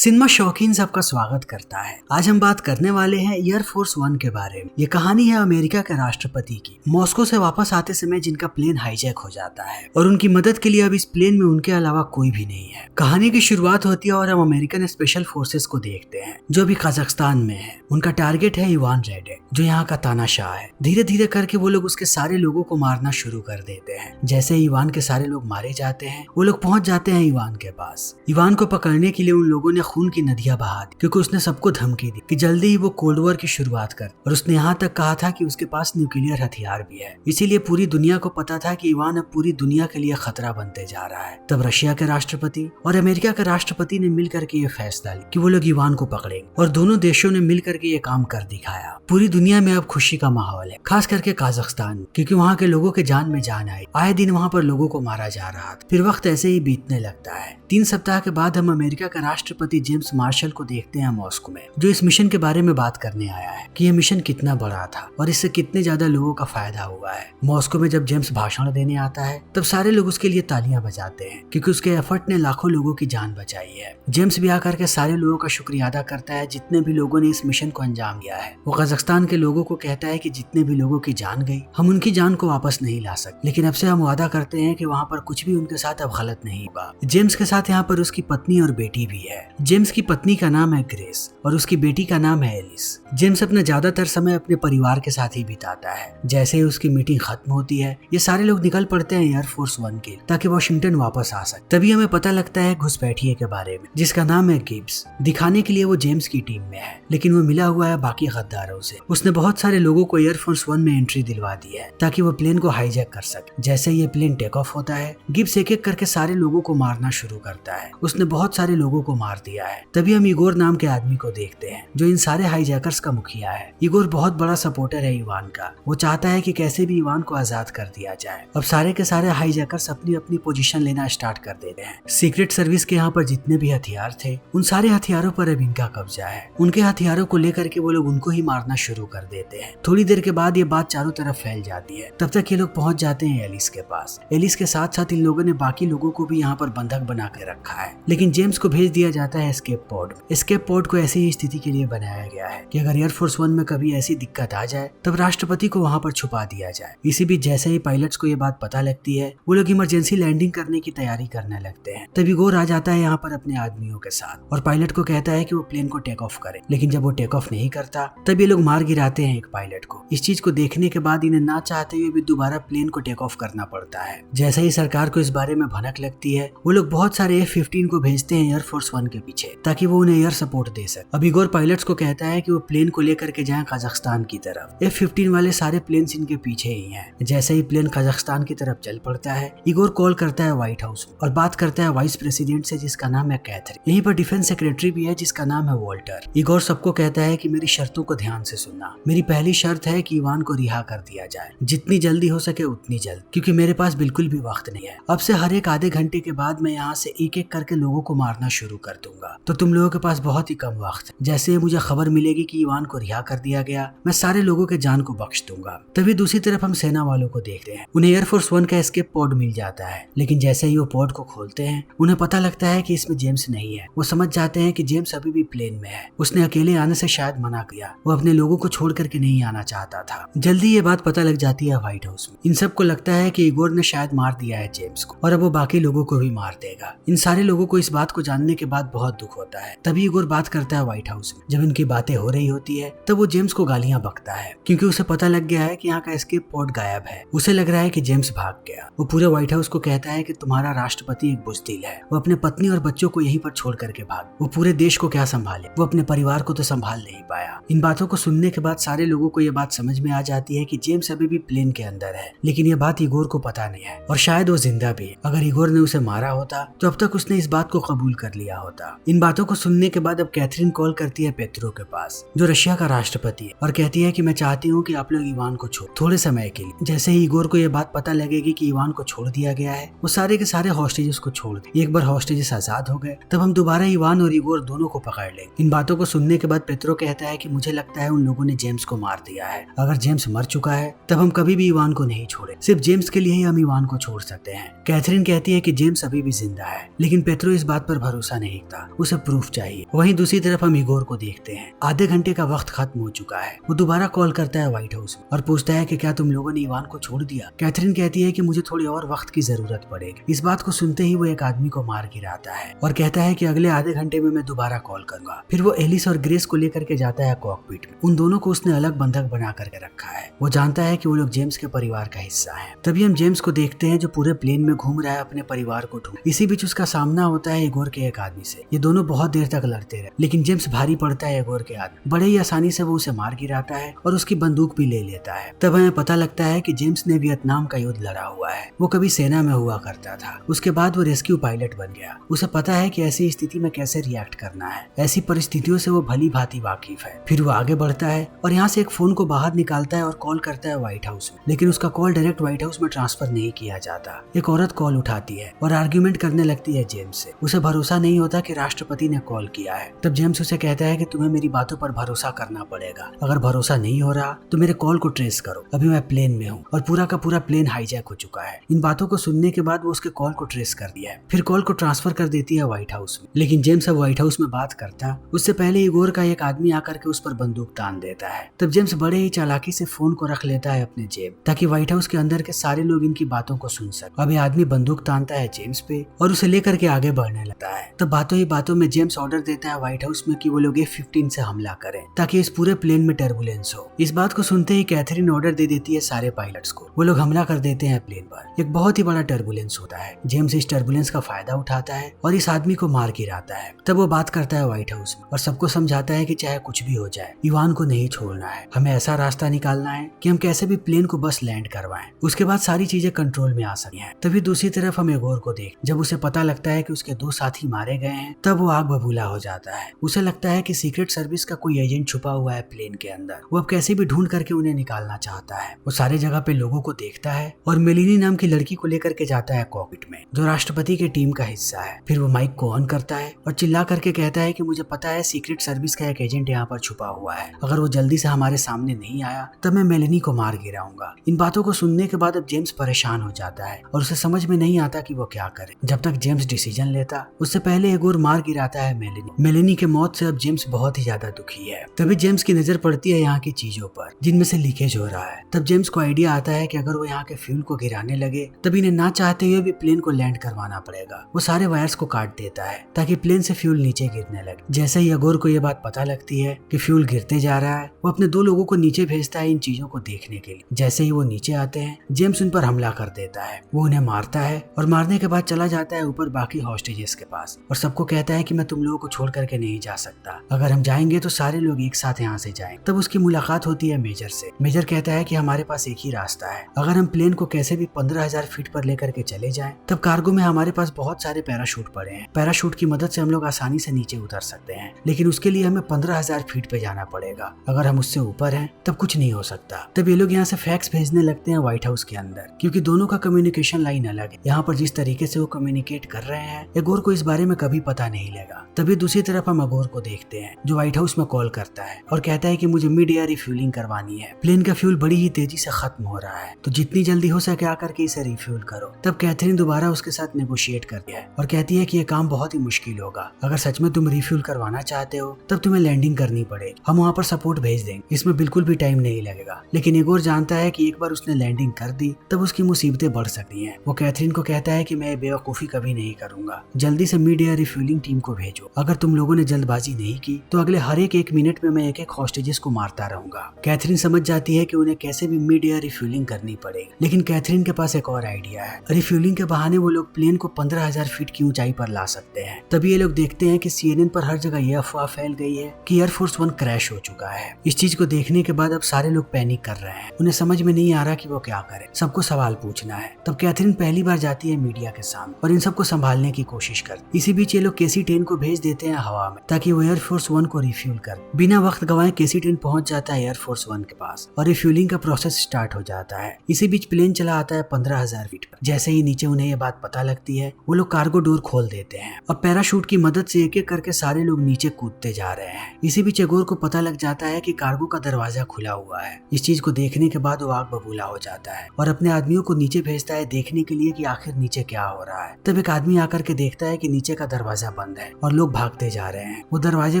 Cinema शौकीन सबका स्वागत करता है। आज हम बात करने वाले हैं एयरफोर्स वन के बारे में। ये कहानी है अमेरिका के राष्ट्रपति की, मॉस्को से वापस आते समय जिनका प्लेन हाईजैक हो जाता है और उनकी मदद के लिए अब इस प्लेन में उनके अलावा कोई भी नहीं है। कहानी की शुरुआत होती है और हम अमेरिकन स्पेशल फोर्सेस को देखते हैं जो अभी कजाकिस्तान में है। उनका टारगेट है इवान रेडे, जो यहाँ का तानाशाह है। धीरे धीरे करके वो लोग उसके सारे लोगों को मारना शुरू कर देते हैं। जैसे ही इवान के सारे लोग मारे जाते हैं, वो लोग पहुंच जाते हैं इवान के पास। इवान को पकड़ने के लिए उन लोगों ने खून की नदियां बहा दी, क्योंकि उसने सबको धमकी दी कि जल्दी ही वो कोल्ड वॉर की शुरुआत कर, और उसने यहाँ तक कहा था कि उसके पास न्यूक्लियर हथियार भी है। इसीलिए पूरी दुनिया को पता था कि इवान अब पूरी दुनिया के लिए खतरा बनते जा रहा है। तब रशिया के राष्ट्रपति और अमेरिका के राष्ट्रपति ने मिलकर के ये फैसला लिया कि वो लोग इवान को पकड़ेंगे, और दोनों देशों ने मिलकर के ये काम कर दिखाया। पूरी दुनिया में अब खुशी का माहौल है, खास करके कजाकिस्तान, क्योंकि वहाँ के लोगों के जान में जान आई। आए दिन वहाँ पर लोगों को मारा जा रहा था। फिर वक्त ऐसे ही बीतने लगता है। 3 सप्ताह के बाद हम अमेरिका का राष्ट्रपति जेम्स मार्शल को देखते हैं मॉस्को में, जो इस मिशन के बारे में बात करने आया है कि यह मिशन कितना बड़ा था और इससे कितने ज्यादा लोगों का फायदा हुआ है। मॉस्को में जब जेम्स भाषण देने आता है तब सारे लोग उसके लिए तालियां बजाते हैं, क्योंकि उसके एफर्ट ने लाखों लोगों की जान बचाई है। जेम्स भी आकर के सारे लोगों का शुक्रिया अदा करता है जितने भी लोगों ने इस मिशन को अंजाम दिया है। वो कजाकिस्तान के लोगों को कहता है कि जितने भी लोगों की जान गई, हम उनकी जान को वापस नहीं ला सकते, लेकिन अब से हम वादा करते हैं कि वहाँ पर कुछ भी उनके साथ अब गलत नहीं हुआ। जेम्स के साथ यहाँ पर उसकी पत्नी और बेटी भी है। जेम्स की पत्नी का नाम है ग्रेस और उसकी बेटी का नाम है एलिस। जेम्स अपना ज्यादातर समय अपने परिवार के साथ ही बिताता है। जैसे ही उसकी मीटिंग खत्म होती है, ये सारे लोग निकल पड़ते हैं एयरफोर्स वन के, ताकि वॉशिंगटन वापस आ सके। तभी हमें पता लगता है घुसपैठिए के बारे में, जिसका नाम है गिब्स। दिखाने के लिए वो जेम्स की टीम में है, लेकिन वो मिला हुआ है बाकी गद्दारों से। उसने बहुत सारे लोगों को एयरफोर्स वन में एंट्री दिलवा दी है ताकि वो प्लेन को हाईजैक कर सके। जैसे ये प्लेन टेक ऑफ होता है, गिब्स एक एक करके सारे लोगों को मारना शुरू करता है। उसने बहुत सारे लोगों को मार दिया है। तभी हम इगोर नाम के आदमी को देखते हैं, जो इन सारे हाईजैकर्स का मुखिया है। इगोर बहुत बड़ा सपोर्टर है इवान का। वो चाहता है कि कैसे भी इवान को आजाद कर दिया जाए। अब सारे के सारे हाईजैकर्स अपनी अपनी पोजीशन लेना स्टार्ट कर देते हैं। सीक्रेट सर्विस के यहाँ पर जितने भी हथियार थे, उन सारे हथियारों पर अब इनका कब्जा है। उनके हथियारों को लेकर के वो लोग उनको ही मारना शुरू कर देते हैं। थोड़ी देर के बाद ये बात चारों तरफ फैल जाती है। तब तक ये लोग पहुंच जाते हैं एलिस के पास। एलिस के साथ साथ इन लोगों ने बाकी लोगों को भी यहाँ पर बंधक बना के रखा है, लेकिन जेम्स को भेज दिया जाता है एस्केप पॉड। एस्केप पॉड को ऐसी ही स्थिति के लिए बनाया गया है कि अगर एयरफोर्स वन में कभी ऐसी दिक्कत आ जाए, तब राष्ट्रपति को वहाँ पर छुपा दिया जाए। इसी बीच जैसे ही पायलट्स को ये बात पता लगती है, वो लोग इमरजेंसी लैंडिंग करने की तैयारी करने लगते हैं। तभी इगोर आ जाता है यहाँ पर अपने आदमियों के साथ और पायलट को कहता है कि वो प्लेन को टेक ऑफ करे, लेकिन जब वो टेक ऑफ नहीं करता, तब ये लोग मार गिराते हैं एक पायलट को। इस चीज को देखने के बाद इन्हें ना चाहते हुए भी दोबारा प्लेन को टेक ऑफ करना पड़ता है। जैसे ही सरकार को इस बारे में भनक लगती है, वो लोग बहुत सारे F-15 को भेजते हैं एयरफोर्स वन के पीछे, ताकि वो उन्हें एयर सपोर्ट दे सके। अब इगोर पायलट्स को कहता है कि वो प्लेन को लेकर के जाएं कजाकिस्तान की तरफ। F-15 वाले सारे प्लेन्स इनके पीछे ही हैं। जैसे ही प्लेन कजाकिस्तान की तरफ चल पड़ता है, इगोर कॉल करता है व्हाइट हाउस और बात करता है वाइस प्रेसिडेंट से, जिसका नाम है कैथरीन। यहीं पर डिफेंस सेक्रेटरी भी है, जिसका नाम है वॉल्टर। इगोर सबको कहता है कि मेरी शर्तों को ध्यान से सुनना। मेरी पहली शर्त है कि इवान को रिहा कर दिया जाए, जितनी जल्दी हो सके उतनी जल्द, क्योंकि मेरे पास बिल्कुल भी वक्त नहीं है। अब से हर एक आधे घंटे के बाद मैं यहाँ से एक एक करके लोगों को मारना शुरू कर दूंगा, तो तुम लोगों के पास बहुत ही कम वक्त। जैसे मुझे खबर मिलेगी कि इवान को रिहा कर दिया गया, मैं सारे लोगों के जान को बख्श दूंगा। तभी दूसरी तरफ हम सेना वालों को देखते हैं। उन्हें एयरफोर्स वन का एस्केप पॉड मिल जाता है, लेकिन जैसे ही वो पॉड को खोलते हैं, उन्हें पता लगता है कि इसमें जेम्स नहीं है। वो समझ जाते हैं कि जेम्स अभी भी प्लेन में है। उसने अकेले आने से शायद मना किया। वो अपने लोगों को छोड़ करके नहीं आना चाहता था। जल्दी ये बात पता लग जाती है व्हाइट हाउस में। इन सबको लगता है कि इगोर ने शायद मार दिया है जेम्स को, और अब वो बाकी लोगों को भी मार देगा। इन सारे लोगों को इस बात को जानने के बाद बहुत दुख होता है। तभी इगोर बात करता है व्हाइट हाउस में। जब इनकी बातें हो रही होती है, तब वो जेम्स को गालियां बकता है, क्योंकि उसे पता लग गया है कि यहाँ का एस्केप पॉड गायब है। उसे लग रहा है कि जेम्स भाग गया। वो पूरे व्हाइट हाउस को कहता है कि तुम्हारा राष्ट्रपति एक बुज़दिल है। वो अपने पत्नी और बच्चों को यहीं पर छोड़ करके भाग। वो पूरे देश को क्या संभाले, वो अपने परिवार को तो संभाल नहीं पाया। इन बातों को सुनने के बाद सारे लोगों को ये बात समझ में आ जाती है कि जेम्स अभी भी प्लेन के अंदर है, लेकिन ये बात इगोर को पता नहीं है, और शायद वो जिंदा भी है। अगर इगोर ने उसे मारा होता, तो अब तक उसने इस बात को कबूल कर लिया होता। इन बातों को सुनने के बाद अब कैथरीन कॉल करती है पेत्रो के पास, जो रशिया का राष्ट्रपति है, और कहती है कि मैं चाहती हूँ कि आप लोग इवान को छोड़ थोड़े समय के लिए। जैसे ही इगोर को ये बात पता लगेगी कि इवान को छोड़ दिया गया है, वो सारे के सारे हॉस्टेजेस को छोड़ दे। एक बार हॉस्टेजेस आजाद हो गए, तब हम दोबारा इवान और इगोर दोनों को पकड़ लेंगे। इन बातों को सुनने के बाद पेत्रो कहता है कि मुझे लगता है उन लोगों ने जेम्स को मार दिया है। अगर जेम्स मर चुका है, तब हम कभी भी इवान को नहीं छोड़े। सिर्फ जेम्स के लिए ही हम इवान को छोड़ सकते हैं। कैथरीन कहती है कि जेम्स अभी भी जिंदा है, लेकिन पेत्रो इस बात पर भरोसा नहीं था। उसे प्रूफ चाहिए। वहीं दूसरी तरफ हम इगोर को देखते हैं। आधे घंटे का वक्त खत्म हो चुका है। वो दोबारा कॉल करता है व्हाइट हाउस में और पूछता है कि क्या तुम लोगों ने इवान को छोड़ दिया। कैथरीन कहती है कि मुझे थोड़ी और वक्त की जरूरत पड़ेगी। इस बात को सुनते ही वो एक आदमी को मार गिराता है और कहता है कि अगले आधे घंटे में मैं दोबारा कॉल करूंगा। फिर वो एलिस और ग्रेस को लेकर के जाता है कॉकपिट में। उन दोनों को उसने अलग बंधक बना करके रखा है। वो जानता है कि वो लोग जेम्स के परिवार का हिस्सा है। तभी हम जेम्स को देखते हैं जो पूरे प्लेन में घूम रहा है अपने परिवार को ढूंढ। इसी बीच उसका सामना होता है इगोर के एक आदमी से। ये दोनों बहुत देर तक लड़ते रहे, लेकिन जेम्स भारी पड़ता है इगोर के आदमी। बड़े ही आसानी से वो उसे मार गिराता है और उसकी बंदूक भी ले लेता है। तब हमें पता लगता है कि जेम्स ने वियतनाम का युद्ध लड़ा हुआ है। वो कभी सेना में हुआ करता था। उसके बाद वो रेस्क्यू पायलट बन गया। उसे पता है कि ऐसी स्थिति में कैसे रिएक्ट करना है। ऐसी परिस्थितियों से वो भली भांति वाकिफ है। फिर वो आगे बढ़ता है और यहाँ से एक फोन को बाहर निकालता है और कॉल करता है व्हाइट हाउस में, लेकिन उसका कॉल डायरेक्ट व्हाइट हाउस में ट्रांसफर नहीं किया जाता। एक औरत कॉल उठाती है और आर्ग्यूमेंट करने लगती है जेम्स से। उसे भरोसा नहीं होता कि राष्ट्रपति ने कॉल किया है। तब जेम्स उसे कहता है कि तुम्हें मेरी बातों पर भरोसा करना पड़ेगा। अगर भरोसा नहीं हो रहा तो मेरे कॉल को ट्रेस करो। अभी मैं प्लेन में हूँ और पूरा का पूरा प्लेन हाईजैक हो चुका है। इन बातों को सुनने के बाद वो उसके कॉल को ट्रेस कर दिया है। फिर कॉल को ट्रांसफर कर देती है व्हाइट हाउस में। लेकिन जेम्स अब व्हाइट हाउस में बात करता उससे पहले इगोर का एक आदमी आकर के उस पर बंदूक तान देता है। तब जेम्स बड़े ही चालाकी से फोन को रख लेता है अपने जेब, ताकि व्हाइट हाउस के अंदर के सारे लोग इनकी बातों को सुन सके। अब ये आदमी बंदूक तानता है जेम्स पे और उसे लेकर के आगे बढ़ने लगता है। तब बातों ही बातों में जेम्स ऑर्डर देता है व्हाइट हाउस में कि वो लोग F-15 से हमला करें ताकि इस पूरे प्लेन में टर्बुलेंस हो। इस बात को सुनते ही कैथरीन ऑर्डर दे देती है सारे पायलट्स को। वो लोग हमला कर देते हैं प्लेन पर। एक बहुत ही बड़ा टर्बुलेंस होता है। जेम्स इस टर्बुलेंस का फायदा उठाता है और इस आदमी को मार गिराता है। तब वो बात करता है व्हाइट हाउस में और सबको समझाता है कि चाहे कुछ भी हो जाए, इवान को नहीं छोड़ना है। हमें ऐसा रास्ता निकालना है कि हम कैसे भी प्लेन को बस लैंड करवाएं। उसके बाद सारी चीजें कंट्रोल में आ सकी हैं। तभी दूसरी तरफ हम इगोर को देख, जब उसे पता लगता है कि उसके 2 साथी मारे गए हैं, तब वो आग बबूला हो जाता है। उसे लगता है कि सीक्रेट सर्विस का कोई एजेंट छुपा हुआ है प्लेन के अंदर। वो अब कैसे भी ढूंढ करके उन्हें निकालना चाहता है। वो सारे जगह पे लोगों को देखता है और मेलिनी नाम की लड़की को लेकर के जाता है कॉकपिट में, जो राष्ट्रपति की टीम का हिस्सा है। फिर वो माइक को ऑन करता है और चिल्ला करके कहता है कि मुझे पता है सीक्रेट सर्विस का एक एजेंट यहाँ पर छुपा हुआ है। अगर वो जल्दी से हमारे सामने नहीं आया तब मैं मेलिनी को मार गिराऊंगा। इन बातों को सुनने के बाद अब जेम्स परेशान हो जाता है और उसे समझ में नहीं आता कि वो क्या करे। जब तक जेम्स डिसीजन लेता उससे पहले इगोर मार गिराता है मेलिनी के मौत से अब जेम्स बहुत ही ज्यादा दुखी है। तभी जेम्स की नजर पड़ती है यहाँ की चीजों पर जिनमें से लीकेज हो रहा है। तब जेम्स को आइडिया आता है कि अगर वो यहाँ के फ्यूल को गिराने लगे तब इन्हें ना चाहते हुए भी प्लेन को लैंड करवाना पड़ेगा। वो सारे वायर्स को काट देता है ताकि प्लेन से फ्यूल नीचे गिरने लगे। जैसे ही इगोर को ये बात पता लगती है कि फ्यूल गिरते जा रहा है, वो अपने 2 लोगों को नीचे भेजता है इन चीजों को देखने के लिए। जैसे ही वो नीचे आते हैं, जेम्स उन पर हमला कर देता है। वो उन्हें मारता है और मारने के बाद चला जाता है ऊपर बाकी हॉस्टेजेस के पास और सबको कहता है कि मैं तुम लोगों को छोड़ करके नहीं जा सकता। अगर हम जाएंगे तो सारे लोग एक साथ यहाँ से जाएं। तब उसकी मुलाकात होती है मेजर से। मेजर कहता है कि हमारे पास एक ही रास्ता है। अगर हम प्लेन को कैसे भी 15,000 फीट पर लेकर के चले जाएं, तब कार्गो में हमारे पास बहुत सारे पैराशूट पड़े हैं। पैराशूट की मदद से हम लोग आसानी से नीचे उतर सकते हैं, लेकिन उसके लिए हमें 15,000 फीट पे जाना पड़ेगा। अगर हम उससे ऊपर हैं तब कुछ नहीं हो सकता। तब ये लोग यहाँ से फैक्स भेजने लगते हैं व्हाइट हाउस के अंदर, क्योंकि दोनों का कम्युनिकेशन लाइन अलग है। यहाँ पर जिस तरीके से वो कम्युनिकेट कर रहे हैं, इगोर को इस बारे में कभी पता नहीं लगा। तभी दूसरी तरफ हम इगोर को देखते हैं जो व्हाइट हाउस में कॉल करता है और कहता है कि मुझे मिड एयर रिफ्यूलिंग करवानी है। प्लेन का फ्यूल बड़ी ही तेजी से खत्म हो रहा है, तो जितनी जल्दी हो सके आकर के इसे रिफ्यूल करो। तब कैथरीन दोबारा उसके साथ नेगोशिएट करती है और कहती है कि यह काम बहुत ही मुश्किल होगा। अगर सच में तुम रिफ्यूल करवाना चाहते हो तब तुम्हें लैंडिंग करनी पड़ेगी। हम वहाँ पर सपोर्ट भेज देंगे, इसमें बिल्कुल भी टाइम नहीं लगेगा। लेकिन इगोर जानता है कि एक बार उसने लैंडिंग कर दी तब उसकी मुसीबतें बढ़ सकती हैं। वो कैथरीन को कहता है कि मैं बेवकूफी कभी नहीं करूंगा। जल्दी से मिड एयर रिफ्यूलिंग टीम को भेजो। अगर तुम लोगों ने जल्दबाजी नहीं की तो अगले हर एक मिनट में मैं एक हॉस्टेजेस को मारता रहूंगा। कैथरीन समझ जाती है कि उन्हें कैसे भी मिड एयर रिफ्यूलिंग करनी पड़ेगी, लेकिन कैथरीन के पास एक और आइडिया है। रिफ्यूलिंग के बहाने वो लोग प्लेन को 15,000 फीट की ऊंचाई पर ला सकते हैं। तभी ये लोग देखते हैं कि CNN पर हर जगह यह अफवाह फैल गई है कि एयरफोर्स 1 क्रैश हो चुका है। इस चीज को देखने के बाद अब सारे लोग पैनिक कर रहे हैं। उन्हें समझ में नहीं आ रहा कि वो क्या करे। सबको सवाल पूछना है। तब कैथरीन पहली बार जाती है मीडिया के सामने और इन सबको संभालने की कोशिश करती। इसी बीच ये लोग KC-10 को भेज देते हैं हवा में ताकि वो एयरफोर्स 1 को रिफ्यूल कर। बिना वक्त गंवाए KC-10 पहुंच जाता है एयरफोर्स 1 के पास और रिफ्यूलिंग का प्रोसेस स्टार्ट हो जाता है। इसी बीच प्लेन चला आता है 15,000 फीट पर। जैसे ही नीचे उन्हें ये बात पता लगती है, वो लोग कार्गो डोर खोल देते हैं और पैराशूट की मदद से एक एक करके सारे लोग नीचे कूदते जा रहे हैं। इसी बीच इगोर को पता लग जाता है कि कार्गो का दरवाजा खुला हुआ है। इस चीज को देखने के बाद वो आग बबूला हो जाता है और अपने आदमियों को नीचे भेजता है देखने के लिए कि आखिर नीचे क्या हो रहा है। तब एक आदमी आकर के देखता है कि नीचे का दरवाजा बंद है और लोग भागते जा रहे हैं। वो दरवाजे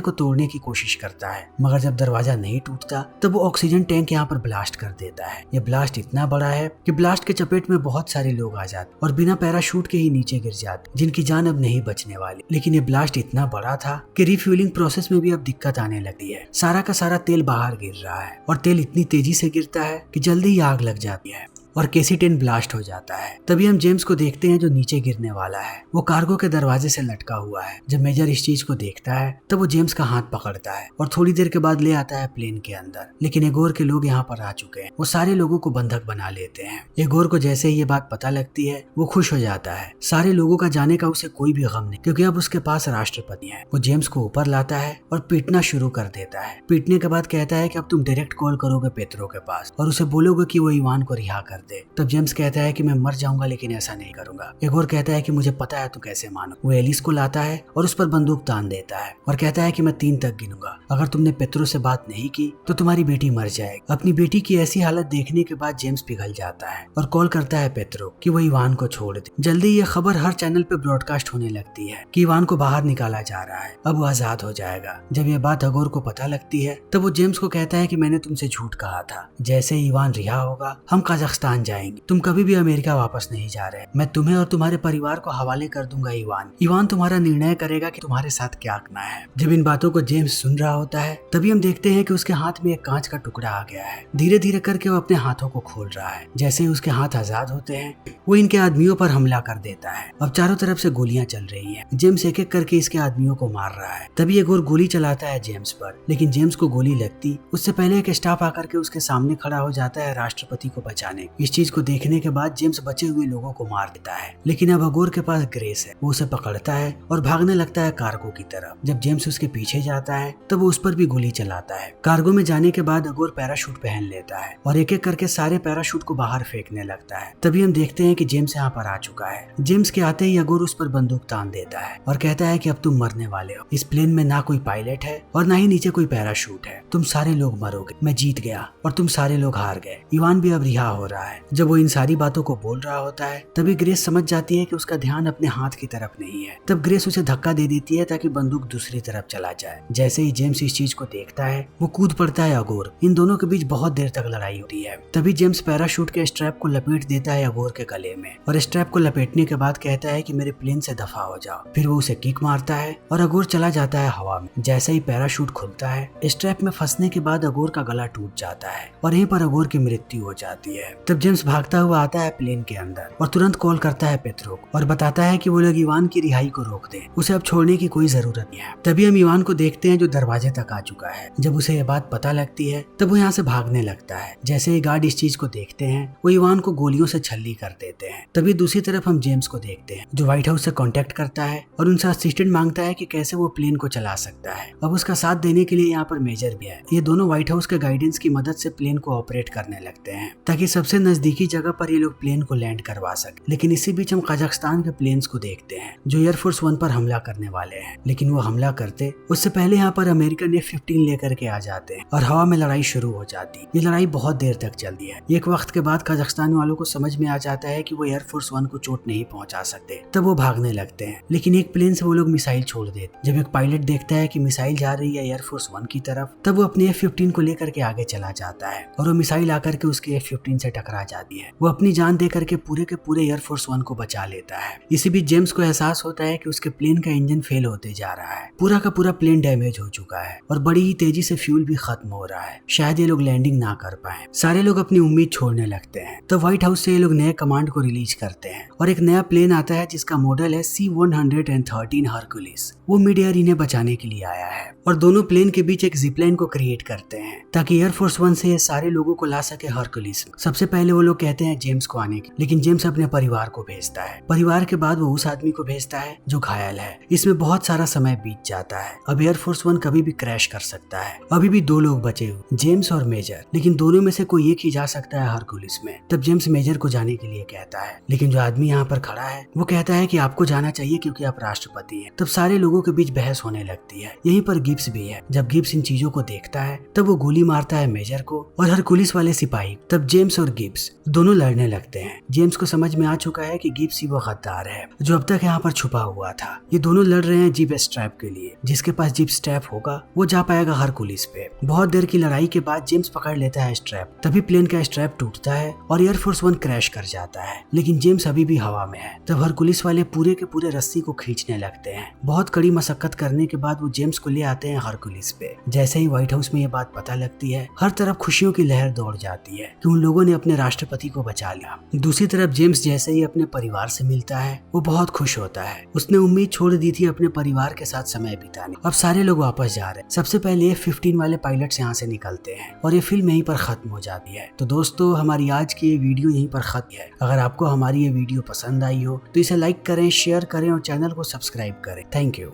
को तोड़ने की कोशिश करता है, मगर जब दरवाजा नहीं टूटता तब वो ऑक्सीजन टैंक यहाँ पर ब्लास्ट कर देता है। ये ब्लास्ट इतना बड़ा है कि ब्लास्ट के चपेट में बहुत सारे लोग आ जाते और बिना पैराशूट के ही नीचे गिर जाते, जिनकी जान अब नहीं बचने वाली। लेकिन ये ब्लास्ट इतना बड़ा था कि रिफ्यूलिंग प्रोसेस में भी अब दिक्कत आने लगती है। सारा का सारा तेल बाहर गिर रहा है और तेल इतनी तेजी से गिरता है कि जल्दी ही आग लग जाती है और KC-10 ब्लास्ट हो जाता है। तभी हम जेम्स को देखते हैं जो नीचे गिरने वाला है। वो कार्गो के दरवाजे से लटका हुआ है। जब मेजर इस चीज को देखता है तब वो जेम्स का हाथ पकड़ता है और थोड़ी देर के बाद ले आता है प्लेन के अंदर। लेकिन एगोर के लोग यहाँ पर आ चुके हैं। वो सारे लोगों को बंधक बना लेते हैं। एगोर को जैसे ही ये बात पता लगती है वो खुश हो जाता है। सारे लोगों का जाने का उसे कोई भी गम नहीं, क्योंकि अब उसके पास राष्ट्रपति है। वो जेम्स को ऊपर लाता है और पीटना शुरू कर देता है। पीटने के बाद कहता है कि अब तुम डायरेक्ट कॉल करोगे पेत्रो के पास और उसे बोलोगे कि वो इवान को रिहा कर दे। तब जेम्स कहता है कि मैं मर जाऊंगा लेकिन ऐसा नहीं करूंगा। एगोर कहता है कि मुझे पता है तू कैसे मानो। वो एलिस को लाता है और उस पर बंदूक तान देता है और कहता है कि मैं 3 तक गिनूंगा। अगर तुमने पेत्रो से बात नहीं की तो तुम्हारी बेटी मर जाएगी। अपनी बेटी की ऐसी हालत देखने के बाद जेम्स पिघल जाता है और कॉल करता है पेत्रो कि वो इवान को छोड़ दे। जल्दी ये खबर हर चैनल पे ब्रॉडकास्ट होने लगती है कि इवान को बाहर निकाला जा रहा है, अब वो आजाद हो जाएगा। जब ये बात एगोर को पता लगती है तब वो जेम्स को कहता है कि मैंने तुमसे झूठ कहा था। जैसे ही इवान रिहा होगा हम कजाकिस्तान जाएंगे। तुम कभी भी अमेरिका वापस नहीं जा रहे। मैं तुम्हें और तुम्हारे परिवार को हवाले कर दूंगा इवान। इवान तुम्हारा निर्णय करेगा कि तुम्हारे साथ क्या करना है। जब इन बातों को जेम्स सुन रहा होता है तभी हम देखते हैं कि उसके हाथ में एक कांच का टुकड़ा आ गया है। धीरे धीरे करके वो अपने हाथों को खोल रहा है। जैसे ही उसके हाथ आजाद होते हैं वो इनके आदमियों पर हमला कर देता है। अब चारों तरफ से गोलियां चल रही हैं। जेम्स एक एक करके इसके आदमियों को मार रहा है। तभी एगोर गोली चलाता है जेम्स पर, लेकिन जेम्स को गोली लगती उससे पहले एक स्टाफ आकर के उसके सामने खड़ा हो जाता है राष्ट्रपति को बचाने। इस चीज को देखने के बाद जेम्स बचे हुए लोगों को मार देता है। लेकिन अब एगोर के पास ग्रेस है। वो उसे पकड़ता है और भागने लगता है कार्गो की तरफ। जब जेम्स उसके पीछे जाता है तब वो उस पर भी गोली चलाता है। कार्गो में जाने के बाद एगोर पैराशूट पहन लेता है और एक एक करके सारे पैराशूट को बाहर फेंकने लगता है। तभी हम देखते हैं कि जेम्स यहाँ पर आ चुका है। जेम्स के आते ही एगोर उस पर बंदूक तान देता है और कहता है कि अब तुम मरने वाले हो। इस प्लेन में ना कोई पायलट है और ना ही नीचे कोई पैराशूट है। तुम सारे लोग मरोगे। मैं जीत गया और तुम सारे लोग हार गए। इवान भी अब रिहा हो रहा है। जब वो इन सारी बातों को बोल रहा होता है तभी ग्रेस समझ जाती है कि उसका ध्यान अपने हाथ की तरफ नहीं है। तब ग्रेस उसे धक्का दे देती है ताकि बंदूक दूसरी तरफ चला जाए। जैसे ही जेम्स इस चीज को देखता है वो कूद पड़ता है एगोर। इन दोनों के बीच बहुत देर तक लड़ाई होती है। तभी जेम्स पैराशूट के स्ट्रैप को लपेट देता है एगोर के गले में और स्ट्रैप को लपेटने के बाद कहता है कि मेरे प्लेन से दफा हो जाओ। फिर वो उसे किक मारता है और एगोर चला जाता है हवा में। जैसे ही पैराशूट खुलता है स्ट्रैप में फंसने के बाद एगोर का गला टूट जाता है और यहीं पर एगोर की मृत्यु हो जाती है। तब जेम्स भागता हुआ आता है प्लेन के अंदर और तुरंत कॉल करता है पेत्रो और बताता है कि वो लोग इवान की रिहाई को रोक दें। उसे अब छोड़ने की कोई जरूरत नहीं है। तभी हम इवान को देखते हैं जो दरवाजे तक आ चुका है। जब उसे ये बात पता लगती है तब वो यहाँ से भागने लगता है। जैसे ही गार्ड इस चीज को देखते हैं वो इवान को गोलियों से छल्ली कर देते हैं। तभी दूसरी तरफ हम जेम्स को देखते हैं जो व्हाइट हाउस से कांटेक्ट करता है और उनसे असिस्टेंट मांगता है कि कैसे वो प्लेन को चला सकता है। अब उसका साथ देने के लिए यहाँ पर मेजर भी है। ये दोनों व्हाइट हाउस के गाइडेंस की मदद से प्लेन को ऑपरेट करने लगते हैं ताकि सबसे नजदीकी जगह पर ये लोग प्लेन को लैंड करवा सके। लेकिन इसी बीच हम कजाकिस्तान के प्लेन्स को देखते हैं जो एयरफोर्स 1 पर हमला करने वाले हैं। लेकिन वो हमला करते उससे पहले यहाँ पर अमेरिकन F-15 लेकर के आ जाते हैं और हवा में लड़ाई शुरू हो जाती है। ये लड़ाई बहुत देर तक चलती है। एक वक्त के बाद कजाकिस्तान वालों को समझ में आ जाता है कि वो एयरफोर्स 1 को चोट नहीं पहुंचा सकते। तब वो भागने लगते हैं लेकिन एक प्लेन से वो लोग मिसाइल छोड़ देते। जब एक पायलट देखता है कि मिसाइल जा रही है एयरफोर्स 1 की तरफ तब वो अपने F-15 को लेकर के आगे चला जाता है और वो मिसाइल आकर के उसके F-15 से टकरा जाती है। वो अपनी जान दे करके पूरे के पूरे एयरफोर्स 1 को बचा लेता है। इसी बीच जेम्स को एहसास होता है कि उसके प्लेन का इंजन फेल होते जा रहा है। पूरा का पूरा प्लेन डैमेज हो चुका है और बड़ी ही तेजी से फ्यूल भी खत्म हो रहा है। शायद ये लोग लैंडिंग ना कर पाए। सारे लोग अपनी उम्मीद छोड़ने लगते हैं। तो व्हाइट हाउस से ये लोग नए कमांड को रिलीज करते हैं और एक नया प्लेन आता है जिसका मॉडल है C-113 हरकुलिस। वो मिड एयर इन्हें बचाने के लिए आया है और दोनों प्लेन के बीच एक जिपलाइन को क्रिएट करते हैं ताकि एयरफोर्स 1 से ये सारे लोगों को ला सके हरकुलिस। सबसे पहले वो लोग कहते हैं जेम्स को आने की, लेकिन जेम्स अपने परिवार को भेजता है। परिवार के बाद वो उस आदमी को भेजता है जो घायल है। इसमें बहुत सारा समय बीत जाता है। अब एयरफोर्स 1 कभी भी क्रैश कर सकता है। अभी भी 2 लोग बचे हुए, जेम्स और मेजर, लेकिन दोनों में से कोई एक ही जा सकता है हरकुलिस में। तब जेम्स मेजर को जाने के लिए कहता है, लेकिन जो आदमी यहाँ पर खड़ा है वो कहता है कि आपको जाना चाहिए क्योंकि आप राष्ट्रपति हैं। तब सारे लोगों के बीच बहस होने लगती है। यहीं पर गिब्स भी है। जब गिब्स इन चीजों को देखता है तब वो गोली मारता है मेजर को और हरकुलिस वाले सिपाही। तब जेम्स और गिब्स गिब्स दोनों लड़ने लगते हैं। जेम्स को समझ में आ चुका है कि गिब्स ही वो गद्दार है जो अब तक यहाँ पर छुपा हुआ था। ये दोनों लड़ रहे हैं जीप स्ट्रैप के लिए। जिसके पास जीप स्ट्रैप होगा वो जा पाएगा हरकुलिस पे। बहुत देर की लड़ाई के बाद जेम्स पकड़ लेता है स्ट्रैप। तभी प्लेन का स्ट्रैप टूटता है और एयरफोर्स 1 क्रैश कर जाता है, लेकिन जेम्स अभी भी हवा में है। तब हरकुलिस वाले पूरे के पूरे रस्सी को खींचने लगते हैं। बहुत कड़ी मशक्कत करने के बाद वो जेम्स को ले आते हैं हरकुलिस पे। जैसे ही व्हाइट हाउस में ये बात पता लगती है, हर तरफ खुशियों की लहर दौड़ जाती है कि उन लोगों ने अपने राष्ट्रपति को बचा लिया। दूसरी तरफ जेम्स जैसे ही अपने परिवार से मिलता है वो बहुत खुश होता है। उसने उम्मीद छोड़ दी थी अपने परिवार के साथ समय बिताने। अब सारे लोग वापस जा रहे हैं। सबसे पहले F-15 वाले पायलट्स यहाँ से निकलते हैं और ये फिल्म यहीं पर खत्म हो जाती है। तो दोस्तों, हमारी आज की ये वीडियो यहीं पर खत्म है। अगर आपको हमारी ये वीडियो पसंद आई हो तो इसे लाइक करें, शेयर करें और चैनल को सब्सक्राइब करें। Thank you.